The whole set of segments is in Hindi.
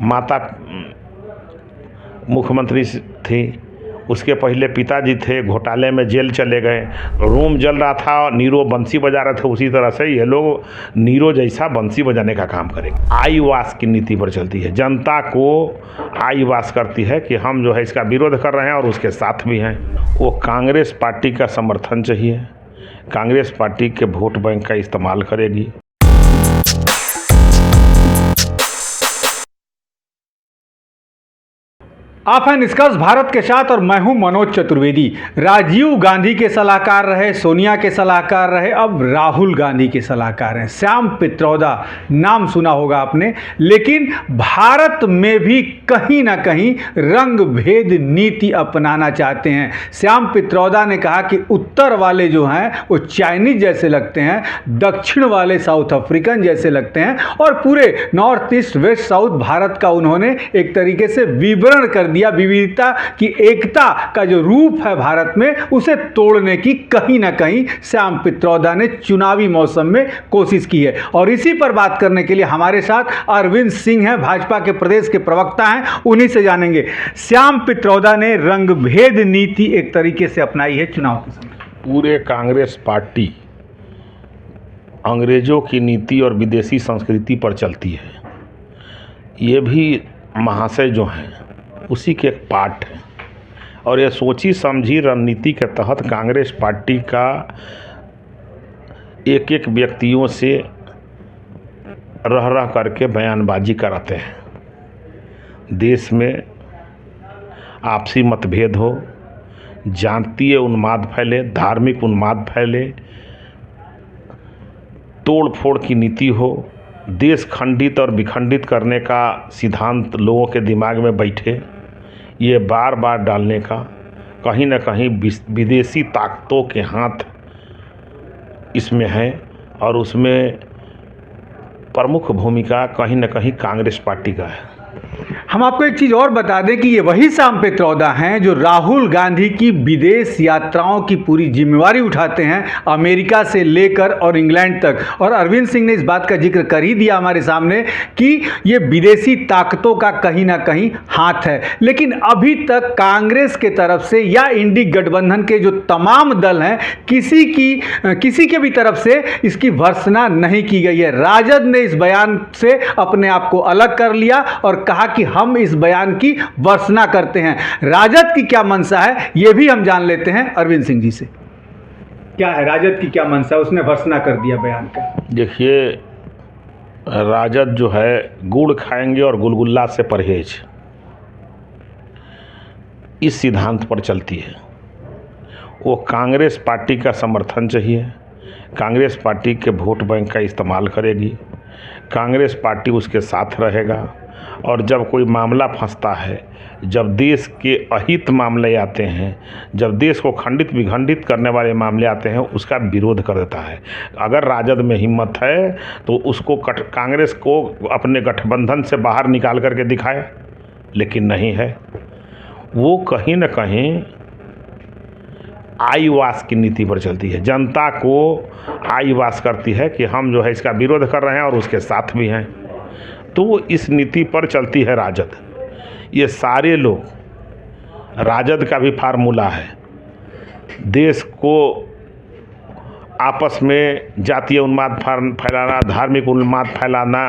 माता मुख्यमंत्री थी, उसके पहले पिताजी थे, घोटाले में जेल चले गए, रूम जल रहा था, नीरो बंसी बजा रहे थे। उसी तरह से ये लोग नीरो जैसा बंसी बजाने का काम करेंगे। आई वास की नीति पर चलती है, जनता को आई वास करती है कि हम जो है इसका विरोध कर रहे हैं और उसके साथ भी हैं। वो कांग्रेस पार्टी का समर्थन चाहिए, कांग्रेस पार्टी के वोट बैंक का इस्तेमाल करेगी। आप हैं निष्कर्ष भारत के साथ और मैं हूं मनोज चतुर्वेदी। राजीव गांधी के सलाहकार रहे, सोनिया के सलाहकार रहे, अब राहुल गांधी के सलाहकार हैं। श्याम पित्रोदा नाम सुना होगा आपने, लेकिन भारत में भी कहीं ना कहीं रंग भेद नीति अपनाना चाहते हैं। श्याम पित्रोदा ने कहा कि उत्तर वाले जो हैं वो चाइनीज जैसे लगते हैं, दक्षिण वाले साउथ अफ्रीकन जैसे लगते हैं, और पूरे north east west south Bharat का उन्होंने एक तरीके से विवरण कर दिया। विविधता की एकता का जो रूप है भारत में, उसे तोड़ने की कहीं ना कहीं श्याम पित्रोदा ने चुनावी मौसम में कोशिश की है। और इसी पर बात करने के लिए हमारे साथ अरविंद सिंह हैं, भाजपा के प्रदेश के प्रवक्ता हैं, उन्हीं से जानेंगे। श्याम पित्रोदा ने रंगभेद नीति एक तरीके से अपनाई है चुनाव के समय। पूरे कांग्रेस पार्टी अंग्रेजों की नीति और विदेशी संस्कृति पर चलती है। ये भी महाशय जो हैं उसी के एक पार्ट है, और ये सोची समझी रणनीति के तहत कांग्रेस पार्टी का एक एक व्यक्तियों से रह रह करके बयानबाजी कराते हैं। देश में आपसी मतभेद हो, जातीय उन्माद फैले, धार्मिक उन्माद फैले, तोड़ फोड़ की नीति हो, देश खंडित और विखंडित करने का सिद्धांत लोगों के दिमाग में बैठे, ये बार बार डालने का कहीं ना कहीं विदेशी ताकतों के हाथ इसमें है, और उसमें प्रमुख भूमिका कहीं ना कहीं कांग्रेस पार्टी का है। हम आपको एक चीज़ और बता दें कि ये वही श्याम पित्रोदा हैं जो राहुल गांधी की विदेश यात्राओं की पूरी जिम्मेवारी उठाते हैं, अमेरिका से लेकर और इंग्लैंड तक। और अरविंद सिंह ने इस बात का जिक्र कर ही दिया हमारे सामने कि ये विदेशी ताकतों का कहीं ना कहीं हाथ है। लेकिन अभी तक कांग्रेस के तरफ से या इंडी गठबंधन के जो तमाम दल हैं, किसी के भी तरफ से इसकी भर्त्सना नहीं की गई है। राजद ने इस बयान से अपने आप को अलग कर लिया और कहा कि हम इस बयान की भर्त्सना करते हैं। राजद की क्या मंशा है यह भी हम जान लेते हैं अरविंद सिंह जी से। क्या है राजद की क्या मंशा, उसने भर्त्सना कर दिया बयान का। देखिए, राजद जो है गुड़ खाएंगे और गुलगुल्ला से परहेज, इस सिद्धांत पर चलती है। वो कांग्रेस पार्टी का समर्थन चाहिए, कांग्रेस पार्टी के वोट बैंक का इस्तेमाल करेगी, कांग्रेस पार्टी उसके साथ रहेगा। और जब कोई मामला फंसता है, जब देश के अहित मामले आते हैं, जब देश को खंडित विखंडित करने वाले मामले आते हैं, उसका विरोध कर देता है। अगर राजद में हिम्मत है तो उसको कांग्रेस को अपने गठबंधन से बाहर निकाल करके दिखाए, लेकिन नहीं है। वो कहीं ना कहीं आई वास की नीति पर चलती है, जनता को आई वास करती है कि हम जो है इसका विरोध कर रहे हैं और उसके साथ भी हैं। तो इस नीति पर चलती है राजद। ये सारे लोग, राजद का भी फार्मूला है, देश को आपस में जातीय उन्माद फैलाना, धार्मिक उन्माद फैलाना,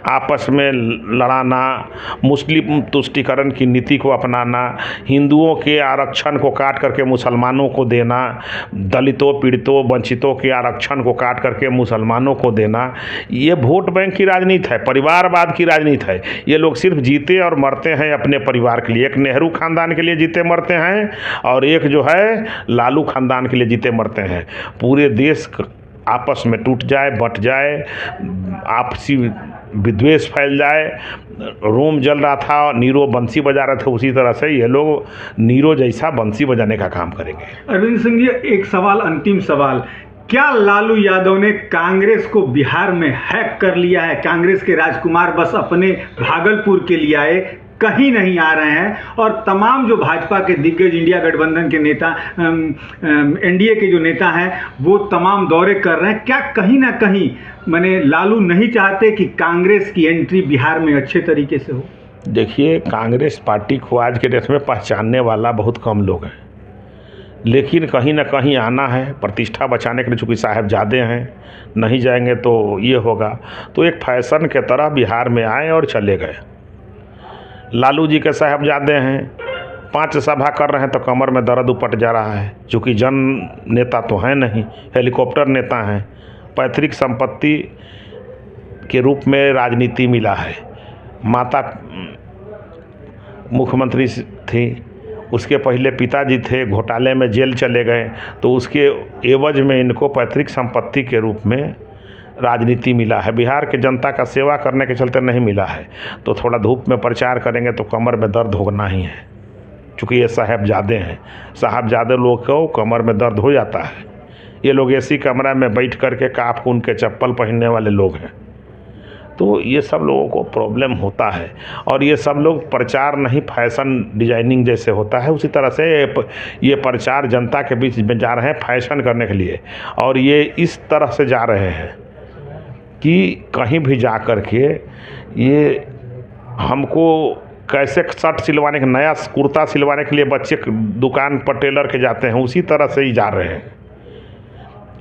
आपस में लड़ाना, मुस्लिम तुष्टीकरण की नीति को अपनाना, हिंदुओं के आरक्षण को काट करके मुसलमानों को देना, दलितों पीड़ितों वंचितों के आरक्षण को काट करके मुसलमानों को देना, ये वोट बैंक की राजनीति है, परिवारवाद की राजनीति है। ये लोग सिर्फ जीते और मरते हैं अपने परिवार के लिए। एक नेहरू खानदान के लिए जीते मरते हैं और एक जो है लालू खानदान के लिए जीते मरते हैं। पूरे देश आपस में टूट जाए, बट जाए, आपसी विद्वेष फैल जाए, रोम जल रहा था, नीरो बंसी बजा रहे थे, उसी तरह से ये लोग नीरो जैसा बंसी बजाने का काम करेंगे। अरविंद सिंह जी, एक सवाल, अंतिम सवाल, क्या लालू यादव ने कांग्रेस को बिहार में हैक कर लिया है? कांग्रेस के राजकुमार बस अपने भागलपुर के लिए आए, कहीं नहीं आ रहे हैं, और तमाम जो भाजपा के दिग्गज इंडिया गठबंधन के नेता, एनडीए के जो नेता हैं, वो तमाम दौरे कर रहे हैं। क्या कहीं ना कहीं माने लालू नहीं चाहते कि कांग्रेस की एंट्री बिहार में अच्छे तरीके से हो? देखिए, कांग्रेस पार्टी को आज के डेट में पहचानने वाला बहुत कम लोग हैं, लेकिन कहीं ना कहीं आना है प्रतिष्ठा बचाने के लिए। चूँकि साहबजादे हैं, नहीं जाएंगे तो ये होगा, तो एक फैशन के तरह बिहार में आए और चले गए। लालू जी के साहबजादे हैं, 5 सभा कर रहे हैं तो कमर में दर्द उपट जा रहा है। चूँकि जन नेता तो हैं नहीं, हेलीकॉप्टर नेता हैं। पैतृक संपत्ति के रूप में राजनीति मिला है। माता मुख्यमंत्री थी, उसके पहले पिताजी थे, घोटाले में जेल चले गए, तो उसके एवज में इनको पैतृक संपत्ति के रूप में राजनीति मिला है। बिहार के जनता का सेवा करने के चलते नहीं मिला है, तो थोड़ा धूप में प्रचार करेंगे तो कमर में दर्द होना ही है। चूँकि ये साहबजादे हैं, साहबजादे लोग को कमर में दर्द हो जाता है। ये लोग ऐसी कमरा में बैठ करके काप कून के चप्पल पहनने वाले लोग हैं, तो ये सब लोगों को प्रॉब्लम होता है। और ये सब लोग प्रचार नहीं, फैशन डिजाइनिंग जैसे होता है उसी तरह से ये प्रचार जनता के बीच में जा रहे हैं फैशन करने के लिए। और ये इस तरह से जा रहे हैं कि कहीं भी जा कर के ये हमको कैसे शर्ट सिलवाने के, नया कुर्ता सिलवाने के लिए बच्चे दुकान पर टेलर के जाते हैं, उसी तरह से ही जा रहे हैं।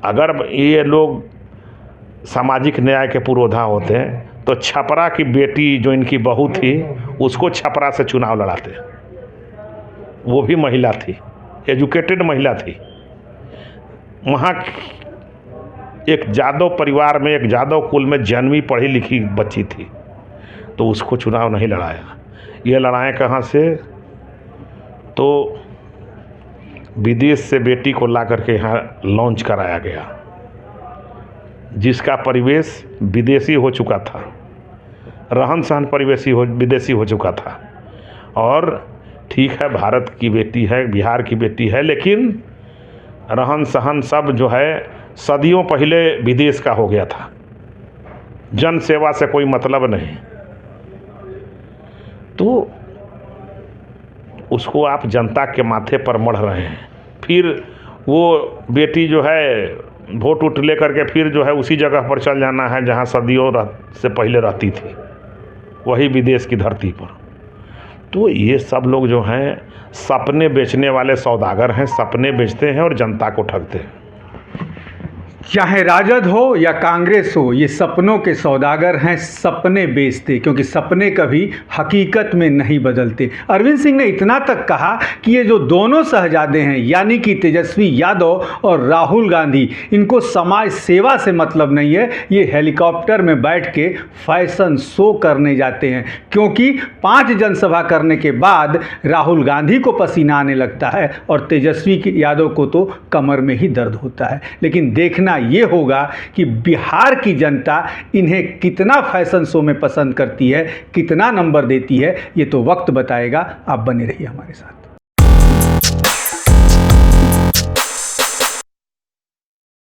अगर ये लोग सामाजिक न्याय के पुरोधा होते हैं तो छपरा की बेटी जो इनकी बहू थी उसको छपरा से चुनाव लड़ाते। वो भी महिला थी, एजुकेटेड महिला थी। वहाँ एक जादव परिवार में, एक जादव कुल में जन्मी पढ़ी लिखी बच्ची थी, तो उसको चुनाव नहीं लड़ाया। ये लड़ाए कहाँ से? तो विदेश से बेटी को ला करके यहाँ लॉन्च कराया गया, जिसका परिवेश विदेशी हो चुका था, रहन सहन विदेशी हो चुका था। और ठीक है, भारत की बेटी है, बिहार की बेटी है, लेकिन रहन सहन सब जो है सदियों पहले विदेश का हो गया था। जन सेवा से कोई मतलब नहीं, तो उसको आप जनता के माथे पर मढ़ रहे हैं। फिर वो बेटी जो है वोट उठ ले करके फिर जो है उसी जगह पर चल जाना है जहां सदियों से पहले रहती थी, वही विदेश की धरती पर। तो ये सब लोग जो हैं सपने बेचने वाले सौदागर हैं, सपने बेचते हैं और जनता को ठगते हैं। चाहे राजद हो या कांग्रेस हो, ये सपनों के सौदागर हैं, सपने बेचते, क्योंकि सपने कभी हकीकत में नहीं बदलते। अरविंद सिंह ने इतना तक कहा कि ये जो दोनों शहजादे हैं, यानी कि तेजस्वी यादव और राहुल गांधी, इनको समाज सेवा से मतलब नहीं है, ये हेलीकॉप्टर में बैठ के फैशन शो करने जाते हैं। क्योंकि 5 जनसभा करने के बाद राहुल गांधी को पसीना आने लगता है और तेजस्वी यादव को तो कमर में ही दर्द होता है। लेकिन देखना ये होगा कि बिहार की जनता इन्हें कितना फैशन शो में पसंद करती है, कितना नंबर देती है, ये तो वक्त बताएगा। आप बने रहिए हमारे साथ।